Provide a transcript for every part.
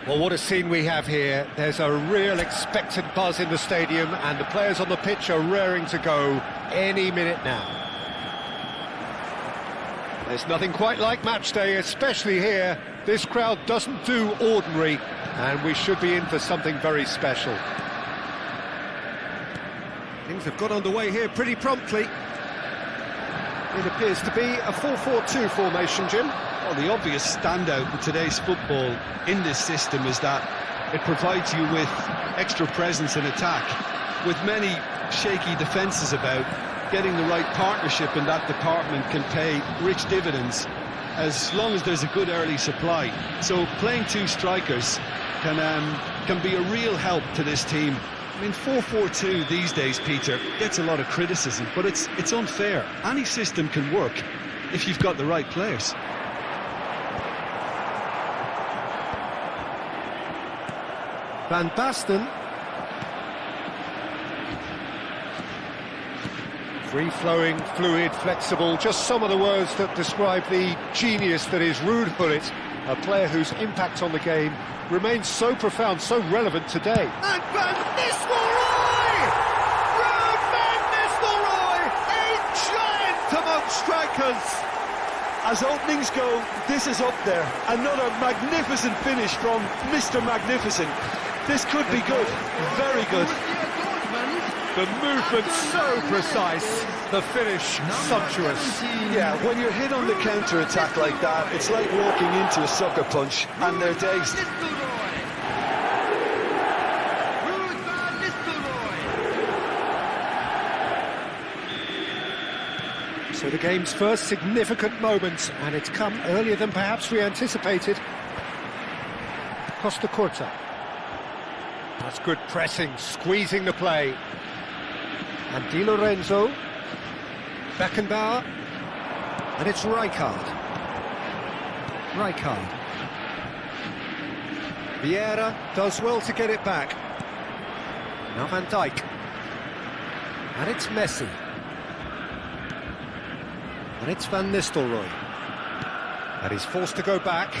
Well, what a scene we have here. There's a real expectant buzz in the stadium, and the players on the pitch are raring to go any minute now. There's nothing quite like match day, especially here. This crowd doesn't do ordinary, and we should be in for something very special. Things have got underway here pretty promptly. It appears to be a 4-4-2 formation, Jim. Well, the obvious standout in today's football in this system is that it provides you with extra presence in attack. With many shaky defences about, getting the right partnership in that department can pay rich dividends as long as there's a good early supply. So playing two strikers can be a real help to this team. I mean, 4-4-2 these days, Peter, gets a lot of criticism, but it's unfair. Any system can work if you've got the right players. Van Basten. Free-flowing, fluid, flexible, just some of the words that describe the genius that is Ruud Gullit, a player whose impact on the game remains so profound, so relevant today. And Van Nistelrooy! Ruud van Nistelrooy! A giant among strikers! As openings go, this is up there. Another magnificent finish from Mr. Magnificent. This could be good, very good. The movement so precise, the finish sumptuous. Yeah, when you're hit on the counter-attack like that, it's like walking into a sucker punch, and they're dazed. So the game's first significant moment, and it's come earlier than perhaps we anticipated. Costa Curta. That's good pressing, squeezing the play. And Di Lorenzo. Beckenbauer. And it's Rijkaard. Vieira does well to get it back. Now Van Dijk. And it's Messi. And it's Van Nistelrooy. And he's forced to go back.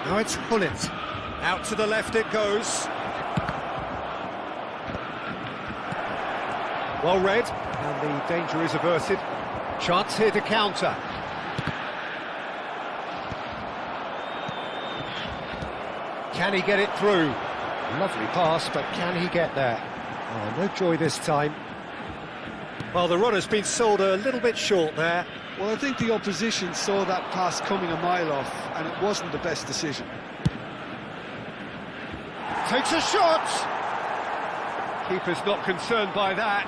Now it's Gullit. Out to the left it goes. Well read, and the danger is averted. Chance here to counter. Can he get it through? Lovely pass, but can he get there? Oh, no joy this time. Well, the runner's been sold a little bit short there. Well, I think the opposition saw that pass coming a mile off, and it wasn't the best decision. Takes a shot! Keeper's not concerned by that.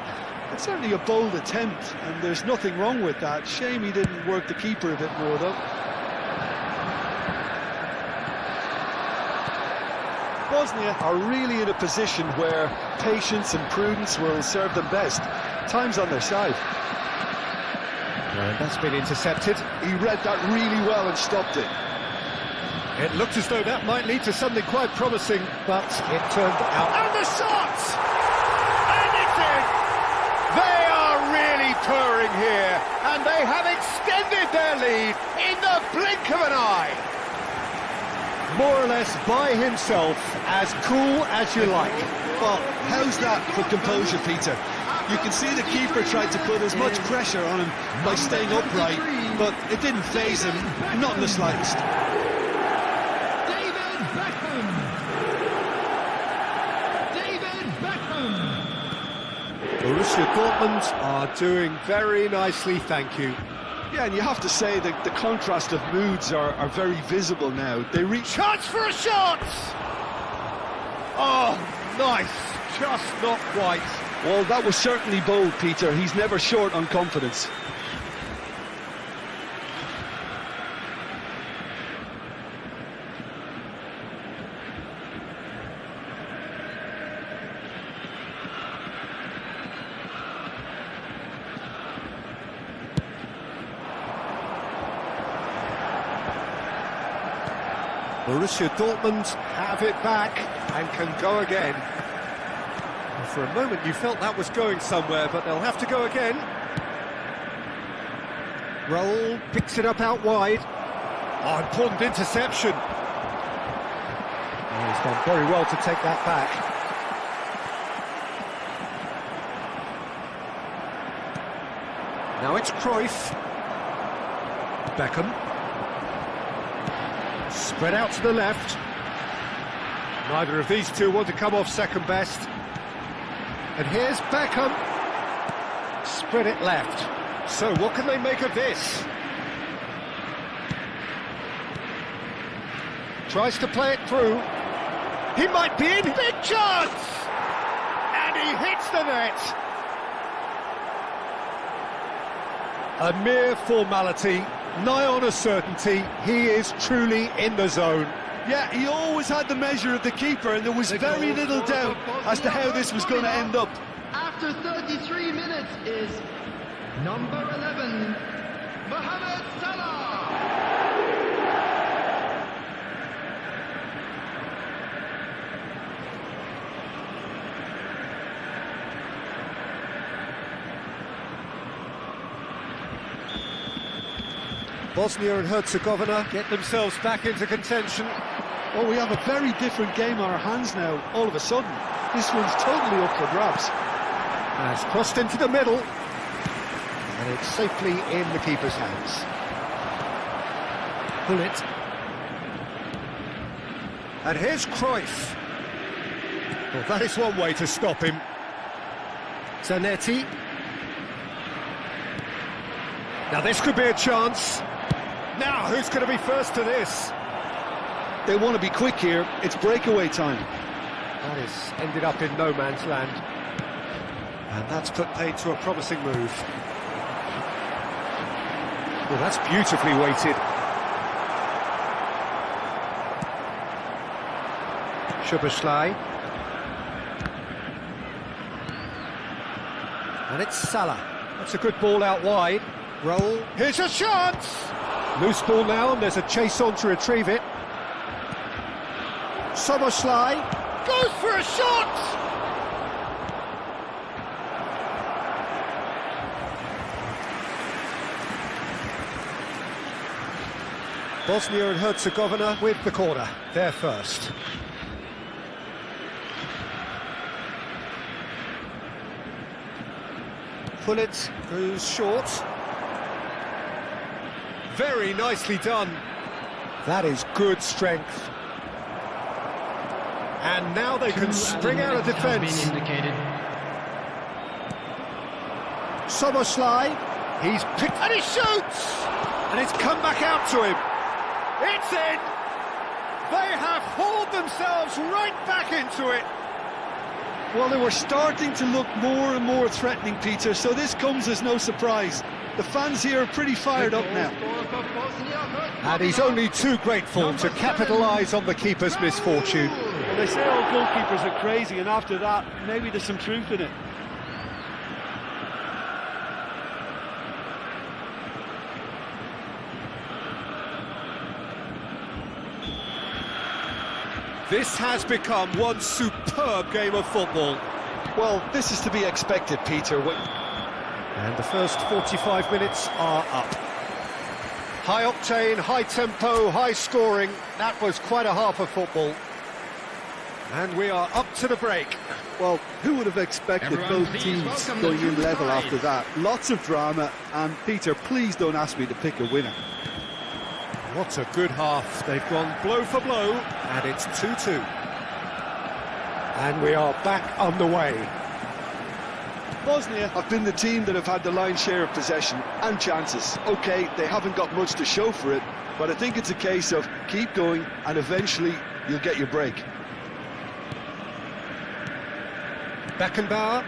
It's certainly a bold attempt, and there's nothing wrong with that. Shame he didn't work the keeper a bit more, though. Bosnia are really in a position where patience and prudence will serve them best. Time's on their side. And that's been intercepted. He read that really well and stopped it. It looked as though that might lead to something quite promising, but it turned out. And the shot! And it's in! They are really purring here, and they have extended their lead in the blink of an eye. More or less by himself, as cool as you like. Well, how's that for composure, Peter? You can see the keeper tried to put as much pressure on him by staying upright, but it didn't faze him, not in the slightest. Borussia Dortmund are doing very nicely, thank you. Yeah, and you have to say that the contrast of moods are very visible now. They reach... Chance for a shot! Oh, nice. Just not quite. Well, that was certainly bold, Peter. He's never short on confidence. Borussia Dortmund have it back and can go again. For a moment you felt that was going somewhere, but they'll have to go again. Roll, picks it up out wide. Oh, important interception. Oh, he's done very well to take that back. Now it's Cruyff. Beckham. Spread out to the left. Neither of these two want to come off second best. And here's Beckham. Spread it left. So what can they make of this? Tries to play it through. He might be in. Big chance! And he hits the net. A mere formality, nigh on a certainty. He is truly in the zone. Yeah, he always had the measure of the keeper, and there was very little doubt as to how this was going to end up. After 33 minutes is number 11, Mohamed Salah. Bosnia and Herzegovina get themselves back into contention. Well, we have a very different game on our hands now, all of a sudden. This one's totally up for grabs. Has crossed into the middle. And it's safely in the keeper's hands. Pull it. And here's Cruyff. Well, that is one way to stop him. Zanetti. Now this could be a chance. Now, who's going to be first to this? They want to be quick here. It's breakaway time. That has ended up in no man's land. And that's put paid to a promising move. Well, that's beautifully weighted. Szoboszlai. And it's Salah. That's a good ball out wide. Roll. Here's a chance! Loose ball now, and there's a chase on to retrieve it. Szoboszlai goes for a shot! Bosnia and Herzegovina with the corner. They're first. Pullet goes short. Very nicely done. That is good strength. And now they can spring out of defence. Szoboszlai, he's picked and he shoots! And it's come back out to him. It's in! They have hauled themselves right back into it. Well, they were starting to look more and more threatening, Peter, so this comes as no surprise. The fans here are pretty fired up now. And he's only too grateful to capitalise on the keeper's misfortune. Well, they say all goalkeepers are crazy, and after that, maybe there's some truth in it. This has become one superb game of football. Well, this is to be expected, Peter. And the first 45 minutes are up. High octane, high tempo, high scoring. That was quite a half of football. And we are up to the break. Well, who would have expected both teams going in level after that? Lots of drama, and Peter, please don't ask me to pick a winner. What a good half. They've gone blow for blow, and it's 2-2. And we are back underway. Bosnia have been the team that have had the lion's share of possession and chances. OK, they haven't got much to show for it, but I think it's a case of keep going and eventually you'll get your break. Beckenbauer.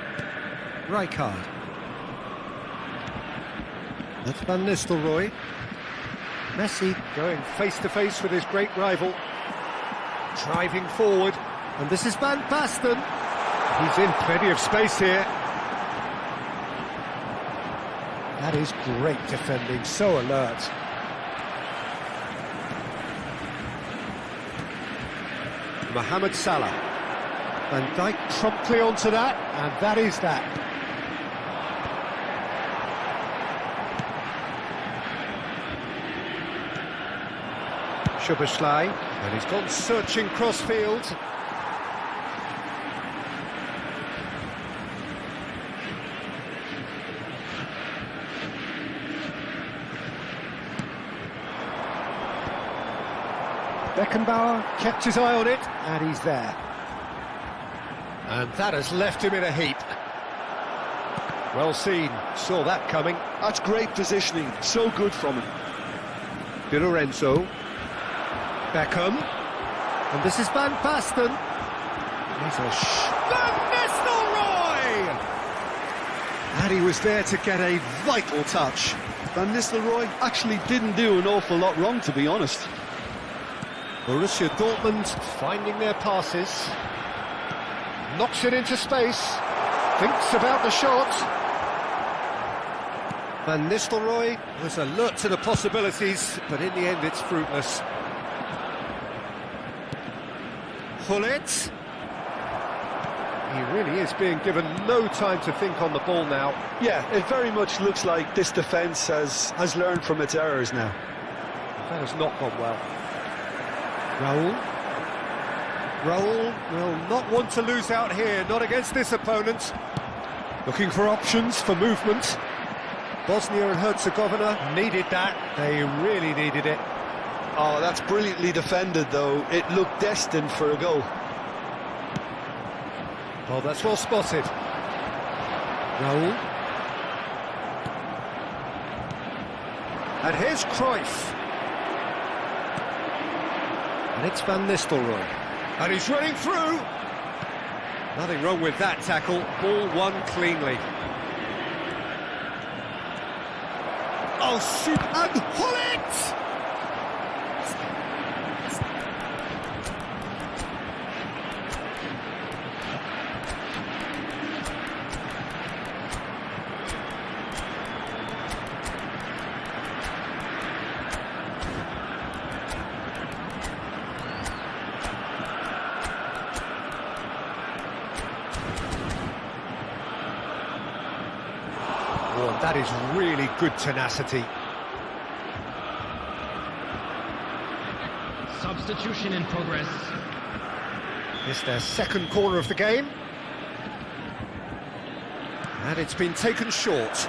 Rijkaard. That's Van Nistelrooy. Messi going face-to-face with his great rival. Driving forward. And this is Van Basten. He's in plenty of space here. That is great defending, so alert. Mohamed Salah. Van Dijk promptly onto that, and that is that. Szoboszlai, and he's gone searching cross-field. Beckenbauer kept his eye on it, and he's there. And that has left him in a heap. Well seen, saw that coming. That's great positioning, so good from him. Di Lorenzo. Beckham. And this is Van Basten. He's a Van Nistelrooy! And he was there to get a vital touch. Van Nistelrooy actually didn't do an awful lot wrong, to be honest. Borussia Dortmund finding their passes. Knocks it into space. Thinks about the shot. Van Nistelrooy was alert to the possibilities, but in the end it's fruitless. Gullit. He really is being given no time to think on the ball now. Yeah, it very much looks like this defence has learned from its errors now. That has not gone well. Raul will not want to lose out here, not against this opponent. Looking for options for movement. Bosnia and Herzegovina needed that. They really needed it. Oh, that's brilliantly defended, though. It looked destined for a goal. Oh, that's well spotted. Raul. And here's Cruyff. And it's Van Nistelrooy. And he's running through. Nothing wrong with that tackle. Ball won cleanly. Oh, shoot. And Gullit! Oh, that is really good tenacity. Substitution in progress. It's their second corner of the game. And it's been taken short.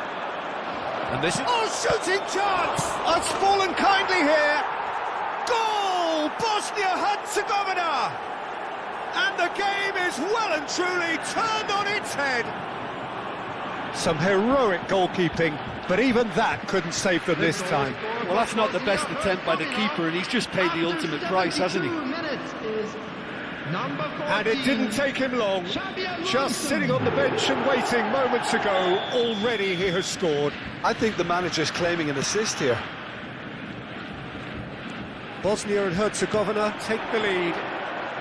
And this is... Oh, shooting chance! It's fallen kindly here. Goal! Bosnia-Herzegovina! And the game is well and truly turned on its head. Some heroic goalkeeping, but even that couldn't save them this time. Well, that's not the best attempt by the keeper, and he's just paid the ultimate price, hasn't he? And it didn't take him long. Just sitting on the bench and waiting moments ago, already he has scored. I think the manager's claiming an assist here. Bosnia and Herzegovina take the lead.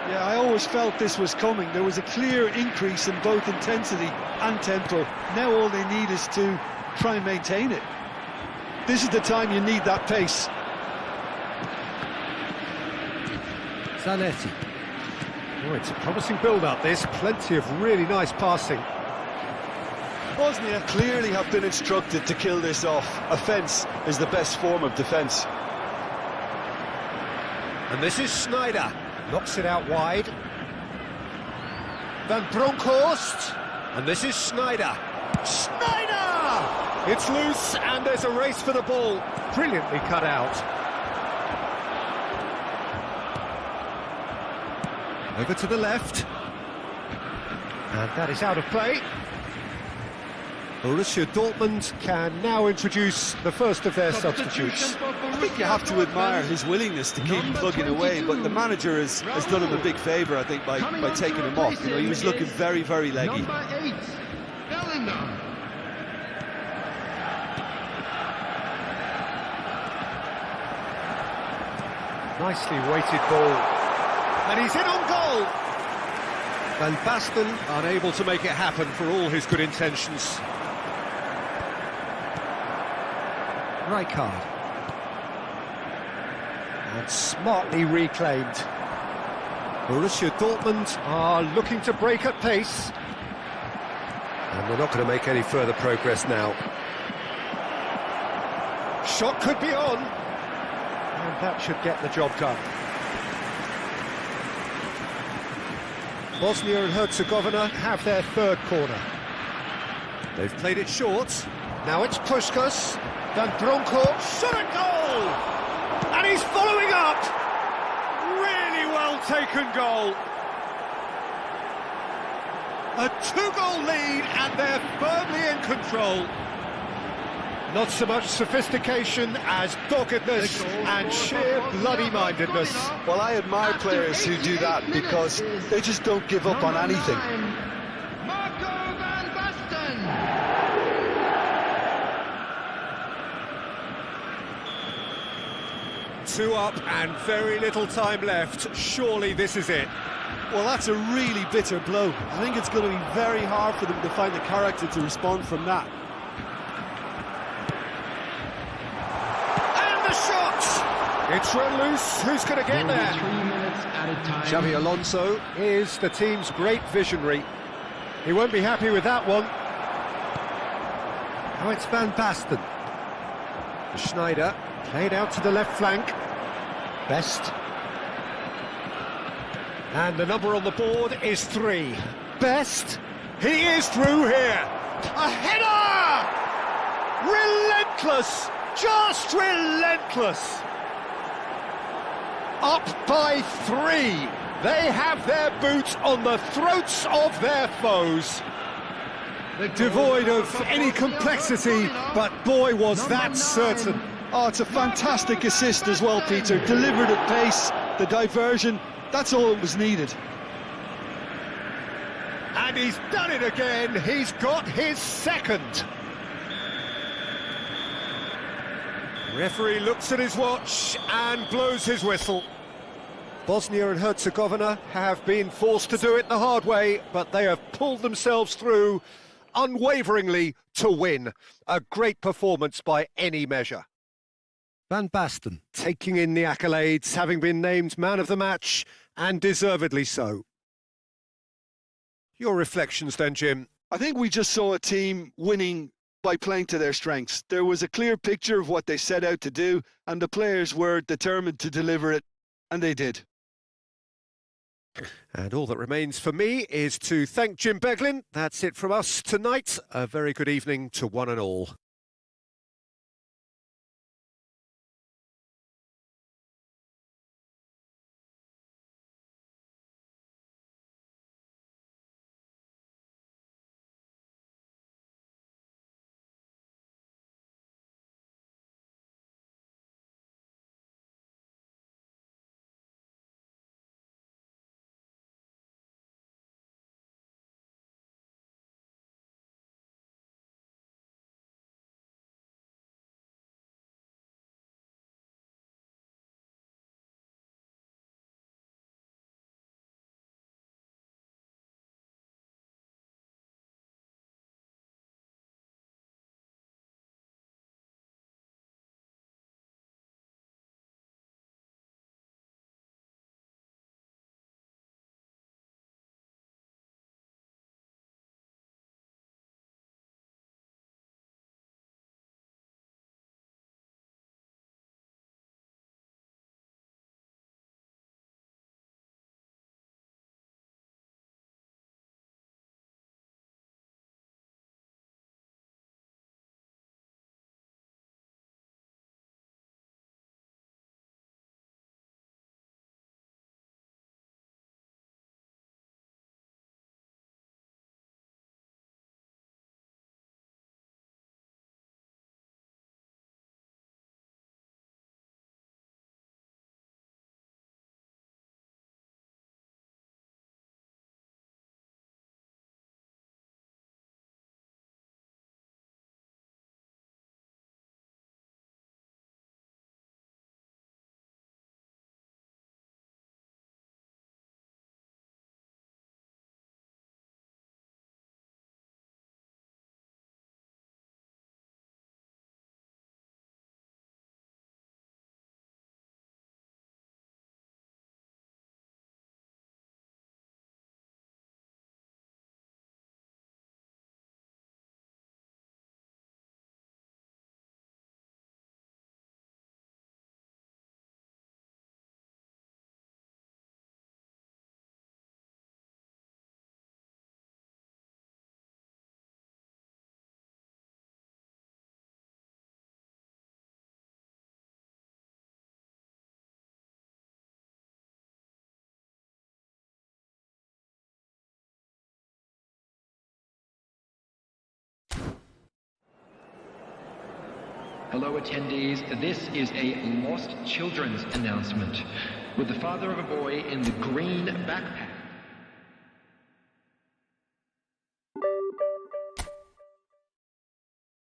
Yeah, I always felt this was coming. There was a clear increase in both intensity and tempo. Now all they need is to try and maintain it. This is the time you need that pace. Zanetti. Oh, it's a promising build-up, this. Plenty of really nice passing. Bosnia clearly have been instructed to kill this off. Offence is the best form of defence. And this is Sneijder. Knocks it out wide. Van Bronckhorst. And this is Sneijder. Sneijder! It's loose and there's a race for the ball. Brilliantly cut out. Over to the left. And that is out of play. Borussia Dortmund can now introduce the first of their substitutes. I think you have to admire his willingness to keep plugging away, but the manager has done him a big favour, I think, by taking him off. You know, he was looking very, very leggy. Number 8, Bellingham. Nicely weighted ball. And he's in on goal! Van Basten unable to make it happen for all his good intentions. Rijkaard. And smartly reclaimed. Borussia Dortmund are looking to break at pace. And we're not going to make any further progress now. Shot could be on. And that should get the job done. Bosnia and Herzegovina have their third corner. They've played it short. Now it's Puskas. Van Bronco. Shot at goal! And he's following up! Really well taken goal. A two-goal lead and they're firmly in control. Not so much sophistication as doggedness and sheer bloody-mindedness. Well, I admire players who do that because they just don't give up on anything. Marco van Basten. 2 up and very little time left. Surely this is it. Well, that's a really bitter blow. I think it's going to be very hard for them to find the character to respond from that. And the shot! It's run loose. Who's going to get there? 3 minutes at a time. Xavi Alonso is the team's great visionary. He won't be happy with that one. Now it's Van Basten. Schneider played out to the left flank. Best. And the number on the board is 3. Best. He is through here. A header! Relentless! Just relentless! Up by 3. They have their boots on the throats of their foes. Devoid of any complexity, but boy was that certain. Oh, it's a fantastic assist as well, Peter. Delivered at pace, the diversion, that's all that was needed. And he's done it again. He's got his second. Referee looks at his watch and blows his whistle. Bosnia and Herzegovina have been forced to do it the hard way, but they have pulled themselves through unwaveringly to win. A great performance by any measure. Van Basten taking in the accolades, having been named man of the match, and deservedly so. Your reflections then, Jim? I think we just saw a team winning by playing to their strengths. There was a clear picture of what they set out to do, and the players were determined to deliver it, and they did. And all that remains for me is to thank Jim Beglin. That's it from us tonight. A very good evening to one and all. Hello attendees, this is a lost children's announcement. With the father of a boy in the green backpack